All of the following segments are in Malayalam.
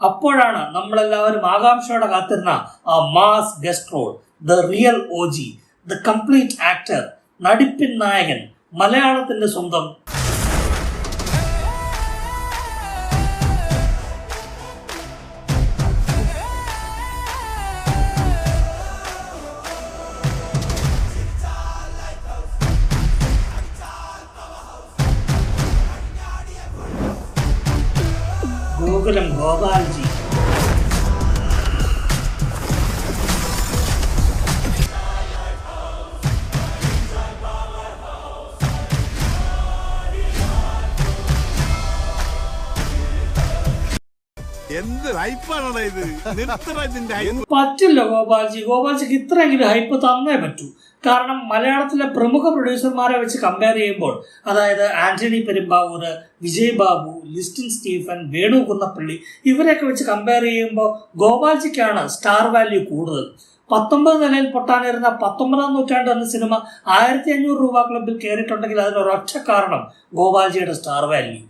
അപ്പോഴാണ് നമ്മളെല്ലാവരും ആകാംക്ഷയോടെ കാത്തിരുന്ന ആ mass guest role, the real OG, the complete actor, നടിപ്പിൻ നായകൻ, മലയാളത്തിന്റെ സ്വന്തം ഗോകുലം ഗോപാൽജി. പറ്റില്ല ഗോപാൽജിക്ക് ഇത്രയെങ്കിലും ഹൈപ്പ് തന്നേ പറ്റൂ. കാരണം മലയാളത്തിലെ പ്രമുഖ പ്രൊഡ്യൂസർമാരെ വെച്ച് കമ്പയർ ചെയ്യുമ്പോൾ, അതായത് ആന്റണി പെരുമ്പാവൂർ, വിജയ് ബാബു, ലിസ്റ്റിൻ സ്റ്റീഫൻ, വേണു കുന്നപ്പള്ളി, ഇവരെയൊക്കെ വെച്ച് കമ്പയർ ചെയ്യുമ്പോൾ ഗോപാൽജിക്കാണ് സ്റ്റാർ വാല്യൂ കൂടുതൽ. 19 നിലയിൽ പൊട്ടാനിരുന്ന 19-ാം നൂറ്റാണ്ട് എന്ന സിനിമ 1500 രൂപ ക്ലബിൽ കയറിയിട്ടുണ്ടെങ്കിൽ അതിനൊരൊറ്റ കാരണം ഗോപാൽജിയുടെ സ്റ്റാർ വാല്യൂ.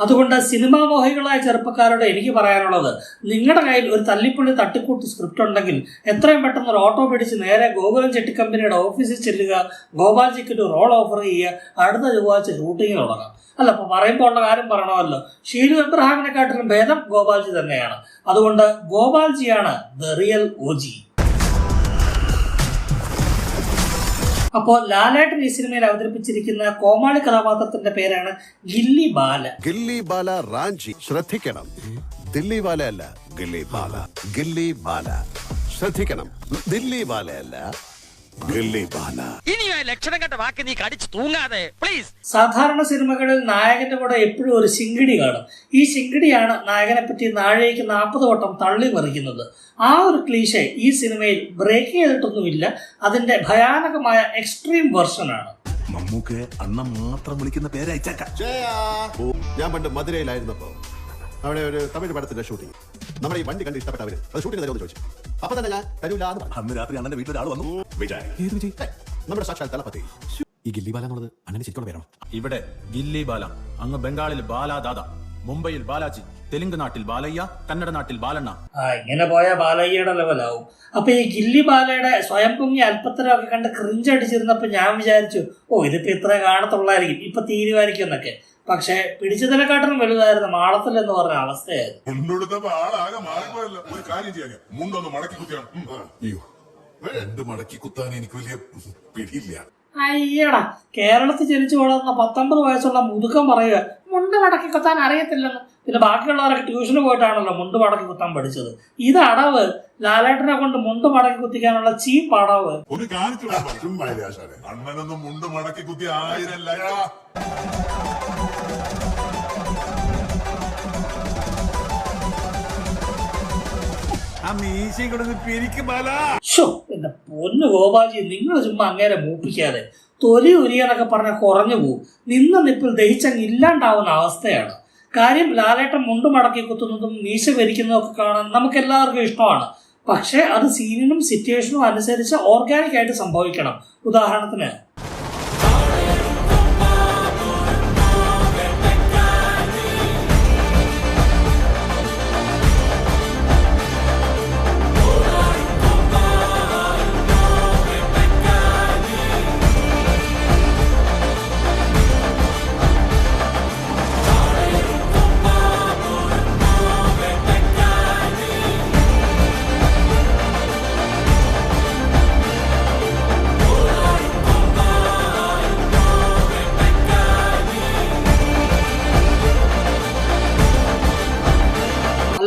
അതുകൊണ്ട് സിനിമാ മോഹികളായ ചെറുപ്പക്കാരോട് എനിക്ക് പറയാനുള്ളത്, നിങ്ങളുടെ കയ്യിൽ ഒരു തല്ലിപ്പുള്ളി തട്ടിക്കൂട്ട് സ്ക്രിപ്റ്റ് ഉണ്ടെങ്കിൽ എത്രയും പെട്ടെന്ന് ഒരു ഓട്ടോ പിടിച്ച് നേരെ ഗോകുലം ചെട്ടിക്കമ്പനിയുടെ ഓഫീസിൽ ചെല്ലുക, ഗോപാൽജിക്ക് ഒരു റോൾ ഓഫർ ചെയ്യുക, അടുത്ത ചൊവ്വാഴ്ച ഷൂട്ടിങ്ങിന് തുടങ്ങാം. അല്ല, ഇപ്പോൾ പറയുമ്പോൾ ഉള്ള കാര്യം പറയണമല്ലോ, ഷീലു എബ്രഹാമിനെക്കാട്ടിലും ഭേദം ഗോപാൽജി തന്നെയാണ്. അതുകൊണ്ട് ഗോപാൽജിയാണ് ദ റിയൽ OG. അപ്പോൾ ലാലേട്ടൻ ഈ സിനിമയിൽ അവതരിപ്പിച്ചിരിക്കുന്ന കോമാളി കഥാപാത്രത്തിന്റെ പേരാണ് ഗില്ലി ബാല. ഗില്ലി ബാല റാഞ്ചി. ശ്രദ്ധിക്കണം, ദില്ലി ബാല അല്ല, ഗില്ലി ബാല. ഗില്ലി ബാല ശ്രദ്ധിക്കണം, ദില്ലി ബാല അല്ല, ഗില്ലി ബാല. ലക്ഷണം കണ്ട വാക്ക് നീ കടിച്ചു തൂങ്ങാതെ പ്ലീസ്. സാധാരണ സിനിമകളിൽ നായകന്റെ കൂടെ എപ്പോഴും ഒരു ശിങ്കിടി കാണും. ഈ ശിങ്കിടിയാണ് നായകനെ പറ്റി നാഴേക്ക് 40 വട്ടം തള്ളി മറിക്കുന്നത്. ആ ഒരു ക്ലീഷേ ഈ സിനിമയിൽ ബ്രേക്ക് ചെയ്തിട്ടൊന്നുമില്ല. അതിന്റെ ഭയാനകമായ എക്സ്ട്രീം വെർഷനാണ്. മമ്മൂക്ക് അണ്ണ മാത്രം വിളിക്കുന്ന പേരയച്ചേക്ക. ഞാൻ പണ്ട് മധുരയിലായിരുന്നപ്പോ അവിടെ ഒരു തമിഴ് പടത്തിന്റെ ഷൂട്ടിംഗ്. നമ്മുടെ ഈ വണ്ടി കണ്ട് ഇഷ്ടപ്പെട്ടവര് അത് ഷൂട്ടിംഗ് തരുമെന്ന് ചോദിച്ചു. അപ്പൊ തന്നെ ഞാൻ തരൂലാന്ന് പറഞ്ഞു. അന്ന് രാത്രി അണ്ണന്റെ വീട്ടിലൊരാൾ വന്നു. നമ്മുടെ സാക്ഷാൽ തലപ്പത്തി. ഈ ഗില്ലി ബാല എന്നുള്ളത് അണ്ണന് ശരിക്കും പേരാണ്. ഇവിടെ ഗില്ലി ബാല, അങ്ങ് ബംഗാളിൽ ബാലാദാദ, മുംബൈയിൽ ബാലാജി, തെലുങ്ക് നാട്ടിൽ ബാലയ്യ, കന്നഡ നാട്ടിൽ ബാലണ്ണ. ഇങ്ങനെ പോയ ബാലയ്യയുടെ ലെവലാവും. അപ്പൊ ഈ ഗില്ലി ബാലയുടെ സ്വയം പൊങ്ങി അല്പത്തരമൊക്കെ കണ്ട് ക്രിഞ്ചടിച്ചിരുന്നപ്പോ ഞാൻ വിചാരിച്ചു, ഇതിപ്പോ ഇത്ര കാണത്തുള്ളായിരിക്കും, ഇപ്പൊ തീരുമാനിക്കും എന്നൊക്കെ. പക്ഷെ പിടിച്ചതിനെക്കാട്ടിലും വലുതായിരുന്നു മാളത്തിൽ എന്ന് പറഞ്ഞ അവസ്ഥയായിരുന്നു. മടക്കി കുത്താൻ എനിക്ക് വലിയ പിടിയില്ല. അയ്യടാ, കേരളത്തിൽ ജനിച്ചു വളർന്ന 19 വയസ്സുള്ള മുതുക്കം പറയുക മുണ്ട് മടക്കി കുത്താൻ അറിയത്തില്ലെന്ന്. പിന്നെ ബാക്കിയുള്ളവരൊക്കെ ട്യൂഷന് പോയിട്ടാണല്ലോ മുണ്ട് മടക്കി കുത്താൻ പഠിച്ചത്. ഇത് അടവ്. ലാലേട്ടനെ കൊണ്ട് മുണ്ട് മടക്കി കുത്തിക്കാനുള്ള ചീപ്പ് അടവ്. അണ്ണനൊന്നും മുണ്ട് മടക്കി കുത്തി 1000 എന്റെ പൊന്നു ഗോപാൽജി, നിങ്ങൾ ചുമ്മാ അങ്ങേരെ മൂപ്പിക്കാതെ. തൊലി ഉരിയെന്നൊക്കെ പറഞ്ഞ കുറഞ്ഞു പോവും. നിന്ന നിപ്പിൽ ദഹിച്ചങ്ങ് ഇല്ലാണ്ടാവുന്ന അവസ്ഥയാണ്. കാര്യം, ലാലേട്ടൻ മുണ്ട് മടക്കി കുത്തുന്നതും മീശ ഭരിക്കുന്നതും ഒക്കെ കാണാൻ നമുക്ക് എല്ലാവർക്കും ഇഷ്ടമാണ്. പക്ഷെ അത് സീനിനും സിറ്റുവേഷനും അനുസരിച്ച് ഓർഗാനിക് ആയിട്ട് സംഭവിക്കണം. ഉദാഹരണത്തിന്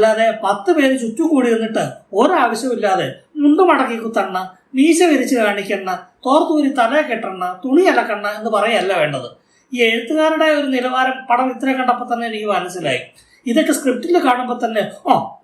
അല്ലാതെ 10 പേര് ചുറ്റും കൂടി നിന്നിട്ട് ഒരാവശ്യമില്ലാതെ മുണ്ട് മടക്കി കുത്തണ്ണ, മീശ വിരിച്ച് കാണിക്കണ്ണ, തോർത്തൂരി തല കെട്ടണ്ണ, തുണി അലക്കണ്ണ എന്ന് പറയല്ല വേണ്ടത്. ഈ എഴുത്തുകാരുടെ ഒരു നിലവാരം പടം ഇത്ര കണ്ടപ്പോൾ തന്നെ എനിക്ക് മനസ്സിലായി. ഇതൊക്കെ സ്ക്രിപ്റ്റിൽ കാണുമ്പോൾ തന്നെ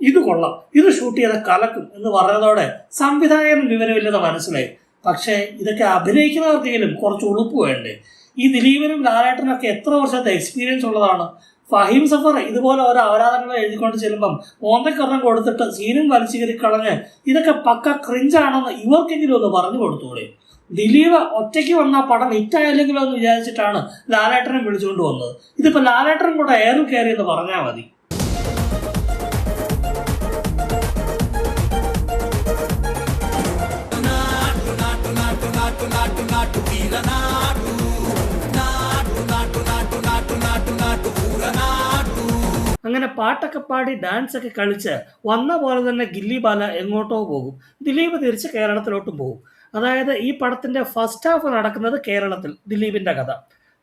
ഇത് കൊള്ളാം, ഇത് ഷൂട്ട് ചെയ്ത കലക്കും എന്ന് പറഞ്ഞതോടെ സംവിധായകനും വിവരമില്ലെന്ന് മനസ്സിലായി. പക്ഷേ ഇതൊക്കെ അഭിനയിക്കുന്നവർക്കെങ്കിലും കുറച്ച് ഉളുപ്പ് വേണ്ടേ? ഈ ദിലീപനും ലാലേട്ടനൊക്കെ എത്ര വർഷത്തെ എക്സ്പീരിയൻസ് ഉള്ളതാണ്. ഫഹീം സഫർ ഇതുപോലെ ഓരോ അവരാധനകൾ എഴുതിക്കൊണ്ട് ചെല്ലുമ്പം മോന്തക്കരണം കൊടുത്തിട്ട് സീനും വലിച്ചു കയറി കളഞ്ഞ് ഇതൊക്കെ പക്ക ക്രിഞ്ചാണെന്ന് ഇവർക്കെങ്കിലും ഒന്ന് പറഞ്ഞു കൊടുത്തൂടെ? ദിലീപ് ഒറ്റയ്ക്ക് വന്ന പടം ഹിറ്റായില്ലെങ്കിലോ എന്ന് വിചാരിച്ചിട്ടാണ് ലാലേട്ടനെ വിളിച്ചുകൊണ്ട് വന്നത്. ഇതിപ്പോ ലാലേട്ടനും കൂടെ ഏറും കയറി എന്ന് പറഞ്ഞാൽ മതി. അങ്ങനെ പാട്ടൊക്കെ പാടി ഡാൻസ് ഒക്കെ കളിച്ച് വന്ന പോലെ തന്നെ ഗില്ലി ബാല എങ്ങോട്ടോ പോകും. ദിലീപ് തിരിച്ച് കേരളത്തിലോട്ടും പോകും. അതായത് ഈ പടത്തിന്റെ ഫസ്റ്റ് ഹാഫ് നടക്കുന്നത് കേരളത്തിൽ, ദിലീപിന്റെ കഥ.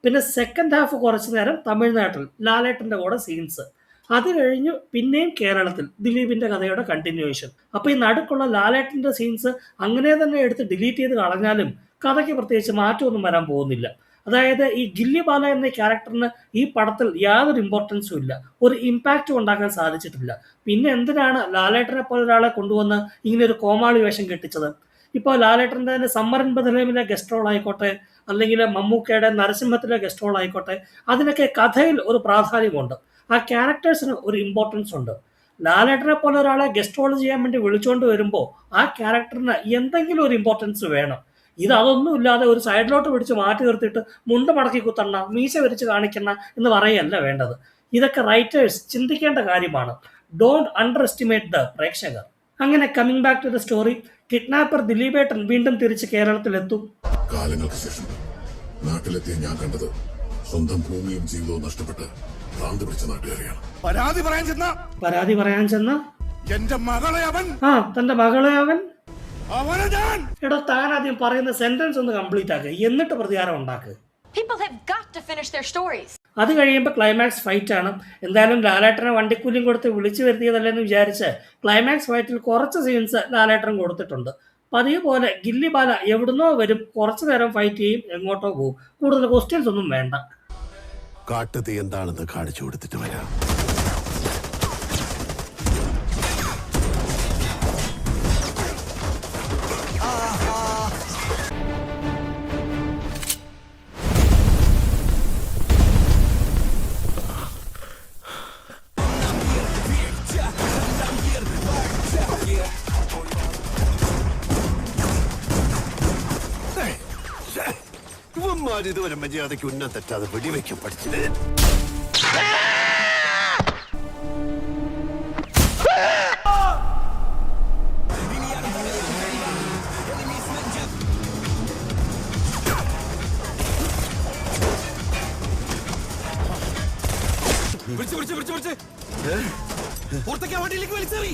പിന്നെ സെക്കൻഡ് ഹാഫ് കുറച്ചു നേരം തമിഴ്നാട്ടിൽ ലാലേട്ടന്റെ കൂടെ സീൻസ്. അത് കഴിഞ്ഞു പിന്നെയും കേരളത്തിൽ ദിലീപിന്റെ കഥയുടെ കണ്ടിന്യൂവേഷൻ. അപ്പൊ ഈ നടുക്കുള്ള ലാലേട്ടന്റെ സീൻസ് അങ്ങനെ തന്നെ എടുത്ത് ഡിലീറ്റ് ചെയ്ത് കളഞ്ഞാലും കഥയ്ക്ക് പ്രത്യേകിച്ച് മാറ്റമൊന്നും വരാൻ പോകുന്നില്ല. അതായത് ഈ ഗില്ലി ബാല എന്ന ക്യാരക്ടറിന് ഈ പടത്തിൽ യാതൊരു ഇമ്പോർട്ടൻസും ഇല്ല, ഒരു ഇമ്പാക്റ്റും ഉണ്ടാക്കാൻ സാധിച്ചിട്ടില്ല. പിന്നെ എന്തിനാണ് ലാലേട്ടനെ പോലെ ഒരാളെ കൊണ്ടുവന്ന് ഇങ്ങനെ ഒരു കോമാളി വേഷം കെട്ടിച്ചത്? ഇപ്പോൾ ലാലേട്ടൻ്റെ തന്നെ സമ്മർ ഇൻ ബദലേമിലെ ഗസ്റ്റ് റോൾ ആയിക്കോട്ടെ, അല്ലെങ്കിൽ മമ്മൂക്കയുടെ നരസിംഹത്തിലെ ഗസ്റ്റ് റോൾ ആയിക്കോട്ടെ, അതിനൊക്കെ കഥയിൽ ഒരു പ്രാധാന്യമുണ്ട്, ആ ക്യാരക്ടേഴ്സിന് ഒരു ഇമ്പോർട്ടൻസ് ഉണ്ട്. ലാലേട്ടനെ പോലെ ഒരാളെ ഗസ്റ്റ് റോൾ ചെയ്യാൻ വേണ്ടി വിളിച്ചുകൊണ്ട് വരുമ്പോൾ ആ ക്യാരക്ടറിന് എന്തെങ്കിലും ഒരു ഇമ്പോർട്ടൻസ് വേണം. അതൊന്നും ഇല്ലാതെ ഒരു സൈഡിലോട്ട് പിടിച്ച് മാറ്റി നിർത്തിയിട്ട് മുണ്ട് മടക്കി കുത്തണ്ണ, മീശ വരിച്ച് കാണിക്കണ എന്ന് പറയല്ല വേണ്ടത്. ഇതൊക്കെ റൈറ്റേഴ്സ് ചിന്തിക്കേണ്ട കാര്യമാണ്. ഡോണ്ട് അണ്ടർ എസ്റ്റിമേറ്റ് ദ പ്രേക്ഷകർ. അങ്ങനെ coming back to the story, kidnapper ദിലീപേട്ടൻ വീണ്ടും തിരിച്ച് കേരളത്തിലെത്തും. കാലങ്ങൾക്ക് ശേഷം നാട്ടിലെത്തിയ ഞാൻ കണ്ടത് സ്വന്തം ഭൂമിയും ജീവിതവും നഷ്ടപ്പെട്ട് ഭ്രാന്ത് പിടിച്ച നാട്ടുകാരെയാണ്. പരാതി പറയാൻ ചെന്ന എന്റെ മകളെ അവൻ തന്റെ മകളെ അവൻ എടോ, താൻ ആദ്യം പറയുന്ന സെന്റൻസ് ഒന്ന് കംപ്ലീറ്റ് ആക്കുക, എന്നിട്ട് പ്രതികാരം ഉണ്ടാക്കുക. അത് കഴിയുമ്പോൾ ക്ലൈമാക്സ് ഫൈറ്റ് ആണ്. എന്തായാലും ലാലേട്ടനെ വണ്ടിക്കൂലിയും കൊടുത്ത് വിളിച്ചു വരുത്തിയതല്ലെന്ന് വിചാരിച്ച് ക്ലൈമാക്സ് ഫൈറ്റിൽ കുറച്ച് സീൻസ് ലാലേട്ടൻ കൊടുത്തിട്ടുണ്ട്. പതിവ് പോലെ ഗില്ലി ബാല എവിടുന്നോ വരും, കുറച്ചു നേരം ഫൈറ്റ് ചെയ്യും, എങ്ങോട്ടോ പോകും. കൂടുതൽ ക്വസ്റ്റ്യൻസ് ഒന്നും വേണ്ട. കാട്ടുതീ എന്താണെന്ന് കാണിച്ചു കൊടുത്തിട്ട് വരാം. ഇതുവരെ മര്യാദയ്ക്ക് ഉന്നം തെറ്റാതെ വെടിവെക്കാൻ പഠിച്ചില്ലേ? വണ്ടിയിലേക്ക് വലിച്ചെറി.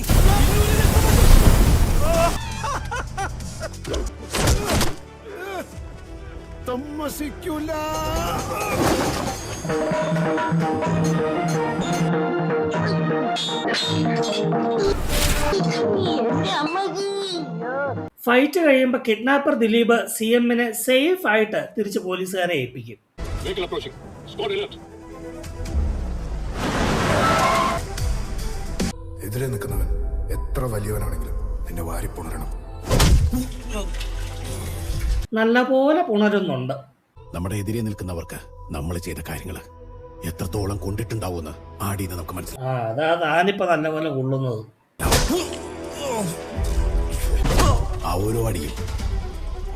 താമസിക്കൂല. ഫൈറ്റ് കഴിയുമ്പോൾ കിഡ്നാപ്പർ ദിലീപ് CM-നെ സേഫ് ആയിട്ട് തിരിച്ച് പോലീസുകാരെ ഏൽപ്പിക്കും. എതിരെ നിൽക്കുന്നവൻ എത്ര വലിയവനാണെങ്കിലും നിന്നെ വാരിപ്പുണരണം. നല്ലപോലെ പുണരുന്നുണ്ട്. നമ്മുടെ എതിരെ നിൽക്കുന്നവർക്ക് നമ്മൾ ചെയ്ത കാര്യങ്ങള് എത്രത്തോളം കൊണ്ടിട്ടുണ്ടാവുമെന്ന് ആടിയെന്ന് നമുക്ക് മനസ്സിലാവും. അതാ താനിപ്പോ നല്ലപോലെ കൊള്ളുന്നത്. ആ ഓരോ അടിയും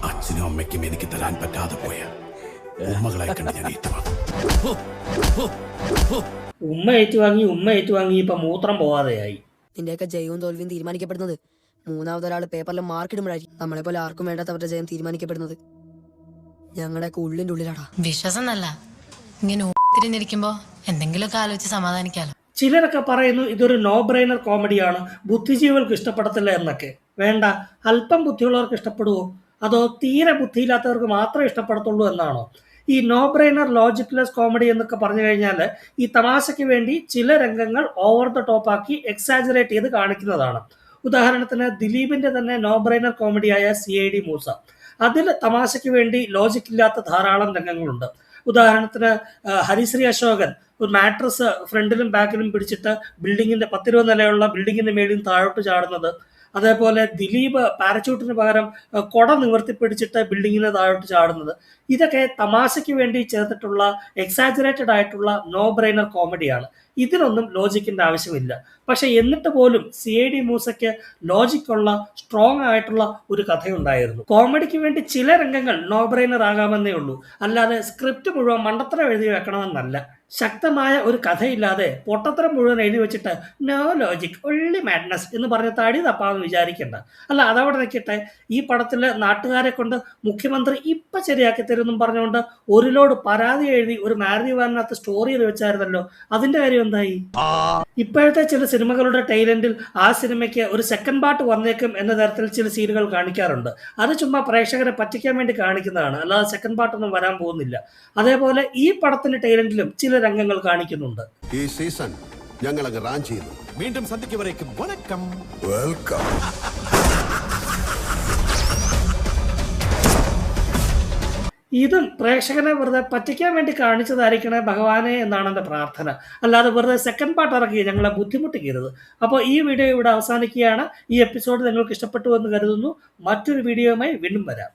അച്ഛനും അമ്മയ്ക്കും എനിക്ക് തരാൻ പറ്റാതെ പോയ ഉമ്മകളായി കണ്ട് ഞാൻ ഏറ്റുവാങ്ങും. ഉമ്മ ഏറ്റുവാങ്ങി ഇപ്പൊ മൂത്രം പോവാതെയായി. നിന്റെയൊക്കെ ജയവും തോൽവിയും തീരുമാനിക്കപ്പെടുന്നത് മൂന്നാമതൊരാൾ പേപ്പറിൽ മാർക്ക് ഇടുമ്പോഴായിരിക്കും. നമ്മളെ പോലെ ആർക്കും വേണ്ടാത്തവരുടെ ജയം തീരുമാനിക്കപ്പെടുന്നത് ഞങ്ങളുടെയൊക്കെ ഉള്ളിന്റെ ഉള്ളിലാടാ. വിശ്വാസം നല്ല ഇങ്ങനെ തിരിഞ്ഞിരിക്കുമ്പോ എന്തെങ്കിലുമൊക്കെ ആലോചിച്ച് സമാധാനിക്കാലോ. ചിലരൊക്കെ പറയുന്നു ഇതൊരു നോ ബ്രെയിനർ കോമഡിയാണ്, ബുദ്ധിജീവികൾക്ക് ഇഷ്ടപ്പെടത്തില്ല എന്നൊക്കെ. വേണ്ട, അല്പം ബുദ്ധിയുള്ളവർക്ക് ഇഷ്ടപ്പെടുവോ, അതോ തീരെ ബുദ്ധിയില്ലാത്തവർക്ക് മാത്രമേ ഇഷ്ടപ്പെടത്തുള്ളൂ എന്നാണോ? ഈ നോ ബ്രെയിനർ ലോജിക്ലെസ് കോമഡി എന്നൊക്കെ പറഞ്ഞു കഴിഞ്ഞാൽ ഈ തമാശയ്ക്ക് വേണ്ടി ചില രംഗങ്ങൾ ഓവർ ദ ടോപ്പ് ആക്കി എക്സാജറേറ്റ് ചെയ്ത് കാണിക്കുന്നതാണ്. ഉദാഹരണത്തിന് ദിലീപിന്റെ തന്നെ നോ ബ്രെയിനർ കോമഡിയായ CID മൂസ, അതിൽ തമാശയ്ക്ക് വേണ്ടി ലോജിക് ഇല്ലാത്ത ധാരാളം രംഗങ്ങളുണ്ട്. ഉദാഹരണത്തിന് ഹരിശ്രീ അശോകൻ ഒരു മാട്രസ് ഫ്രണ്ടിലും ബാക്കിലും പിടിച്ചിട്ട് ബിൽഡിങ്ങിന്റെ 10-20 നിലയുള്ള ബിൽഡിങ്ങിന്റെ മേളിൽ താഴോട്ട് ചാടുന്നത്, അതേപോലെ ദിലീപ് പാരച്യൂട്ടിന് പകരം കൊട നിവർത്തിപ്പിടിച്ചിട്ട് ബിൽഡിങ്ങിന് താഴോട്ട് ചാടുന്നത്, ഇതൊക്കെ തമാശയ്ക്ക് വേണ്ടി ചേർത്തിട്ടുള്ള എക്സാജറേറ്റഡ് ആയിട്ടുള്ള നോ ബ്രെയിനർ കോമഡിയാണ്. ഇതിനൊന്നും ലോജിക്കിന്റെ ആവശ്യമില്ല. പക്ഷെ എന്നിട്ട് പോലും CID മൂസയ്ക്ക് ലോജിക്കുള്ള സ്ട്രോങ് ആയിട്ടുള്ള ഒരു കഥയുണ്ടായിരുന്നു. കോമഡിക്ക് വേണ്ടി ചില രംഗങ്ങൾ നോ ബ്രെയിനർ ആകാമെന്നേ ഉള്ളൂ, അല്ലാതെ സ്ക്രിപ്റ്റ് മുഴുവൻ മണ്ടത്തരം എഴുതി വെക്കണമെന്നല്ല. ശക്തമായ ഒരു കഥയില്ലാതെ പൊട്ടത്തരം മുഴുവൻ എഴുതി വെച്ചിട്ട് നോ ലോജിക് ഒള്ളി മാഡ്നസ് എന്ന് പറഞ്ഞ് തടി തപ്പാന്ന് വിചാരിക്കണ്ട. അല്ല, അതവിടെ നിൽക്കട്ടെ, ഈ പടത്തിലെ നാട്ടുകാരെ കൊണ്ട് മുഖ്യമന്ത്രി ഇപ്പൊ ശരിയാക്കി തരുമെന്നും പറഞ്ഞുകൊണ്ട് ഒരു ലോഡ് പരാതി എഴുതി ഒരു മാരുതി വാനിനകത്ത് സ്റ്റോറി ചെയ്ത് വെച്ചായിരുന്നല്ലോ, അതിന്റെ കാര്യം എന്തായി? ഇപ്പോഴത്തെ ചില സിനിമകളുടെ ടൈലൻഡിൽ ആ സിനിമയ്ക്ക് ഒരു സെക്കൻഡ് പാർട്ട് വന്നേക്കും എന്ന തരത്തിൽ ചില സീനുകൾ കാണിക്കാറുണ്ട്. അത് ചുമ്മാ പ്രേക്ഷകരെ പറ്റിക്കാൻ വേണ്ടി കാണിക്കുന്നതാണ്, അല്ലാതെ സെക്കൻഡ് പാർട്ടൊന്നും വരാൻ പോകുന്നില്ല. അതേപോലെ ഈ പടത്തിന്റെ ടൈലൻഡിലും ചില രംഗങ്ങൾ കാണിക്കുന്നുണ്ട്. ഈ സീസൺ ഞങ്ങൾ അങ്ങ് റാഞ്ച് ചെയ്യുന്നു. വീണ്ടും സന്ധിക്ക് വരേക്കും വണക്കം. വെൽക്കം. ഇതും പ്രേക്ഷകനെ വെറുതെ പറ്റിക്കാൻ വേണ്ടി കാണിച്ചതായിരിക്കണേ ഭഗവാനെ എന്നാണ് എൻ്റെ പ്രാർത്ഥന. അല്ലാതെ വെറുതെ സെക്കൻഡ് പാർട്ട് ഇറക്കി ഞങ്ങളെ ബുദ്ധിമുട്ടിക്കരുത്. അപ്പോൾ ഈ വീഡിയോ ഇവിടെ അവസാനിക്കുകയാണ്. ഈ എപ്പിസോഡ് നിങ്ങൾക്ക് ഇഷ്ടപ്പെട്ടു എന്ന് കരുതുന്നു. മറ്റൊരു വീഡിയോയുമായി വീണ്ടും വരാം.